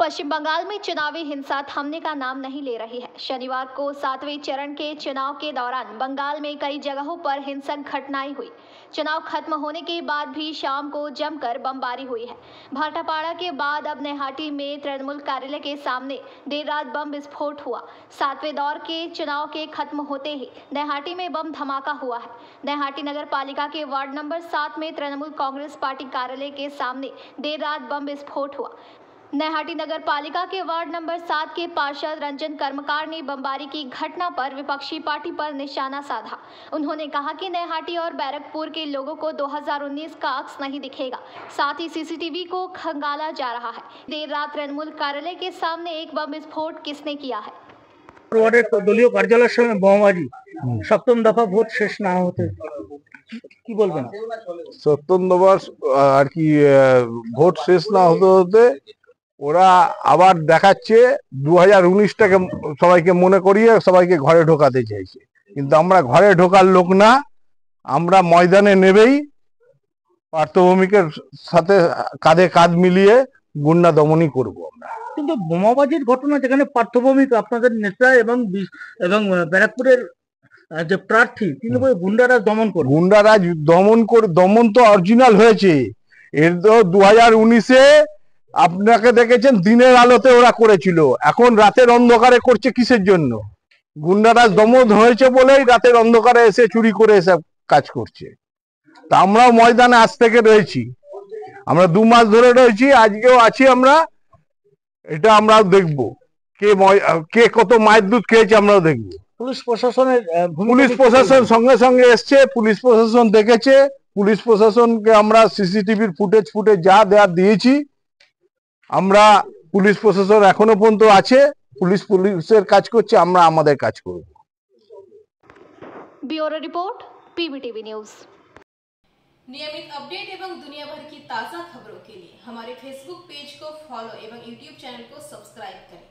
पश्चिम बंगाल में चुनावी हिंसा थमने का नाम नहीं ले रही है। शनिवार को 7वें चरण के चुनाव के दौरान बंगाल में कई जगहों पर हिंसक घटनाएं हुई। चुनाव खत्म होने के बाद भी शाम को जमकर बमबारी हुई है। भाटापाड़ा के बाद अब नैहाटी में तृणमूल कार्यालय के सामने देर रात बम विस्फोट हुआ। 7वें दौर के चुनाव के खत्म होते ही नैहाटी में बम धमाका हुआ है। नैहाटी नगर पालिका के वार्ड नंबर 7 में तृणमूल कांग्रेस पार्टी कार्यालय के सामने देर रात बम विस्फोट हुआ। नैहाटी नगर पालिका के वार्ड नंबर 7 के पार्षद रंजन कर्मकार ने बमबारी की घटना पर विपक्षी पार्टी पर निशाना साधा। उन्होंने कहा कि नैहाटी और बैरकपुर के लोगों को 2019 का अक्स नहीं दिखेगा। साथ ही सीसीटीवी को खंगाला जा रहा है। देर रात तृणमूल कार्यालय के सामने एक बम विस्फोट किसने किया है? दलीय कार्यालय समय बोमाबाजी सप्तम दफा भोट शेष ना होते কি বলবেন? সপ্তম দফার আর কি ভোট শেষ না হতে হতে ওরা আবার দেখাচ্ছে 2019টাকে সবাইকে মনে করিয়ে সবাইকে ঘরে ঢোকাতে চাইছে, কিন্তু আমরা ঘরে ঢোকার লোক না। আমরা ময়দানে নেবেই পার্থভূমিকের সাথে কাঁধে কাঁধ মিলিয়ে গুন্ডা দমনই করব আমরা। কিন্তু বোমাবাজির ঘটনা যেখানে পার্থভূমিক আপনাদের নেতা এবং ব্যারাকপুরের যে প্রার্থী তিনি বলে গুন্ডারাজ দমন করে, গুন্ডারাজ দমন তো অরিজিনাল হয়েছে। এর তো 2019-এ আপনাকে দেখেছেন দিনের আলোতে ওরা করেছিল, এখন রাতের অন্ধকারে করছে কিসের জন্য? গুন্ডারাজ দমন হয়েছে বলেই রাতের অন্ধকারে এসে চুরি করে এসব কাজ করছে। তা আমরাও ময়দানে আজ থেকে রয়েছি, আমরা 2 মাস ধরে রয়েছি, আজকেও আছি। আমরা এটা আমরাও দেখবো কে কত মায়ের দুধ খেয়েছে, আমরাও দেখবো। পুলিশ প্রশাসন সঙ্গে সঙ্গে এসছে, পুলিশ প্রশাসন দেখেছে। পুলিশ প্রশাসনকে আমরা সিসিটিভির ফুটেজ যা দেওয়ার দিয়েছি। আমরা পুলিশ প্রশাসন এখনো পর্যন্ত আছে, পুলিশের কাজ করছে, আমরা আমাদের কাজ করব। Bureau report PBTV news. नियमित अपडेट एवं दुनिया भर की ताज़ा खबरों के लिए हमारे फेसबुक पेज को फॉलो एवं यूट्यूब चैनल को सब्सक्राइब करें।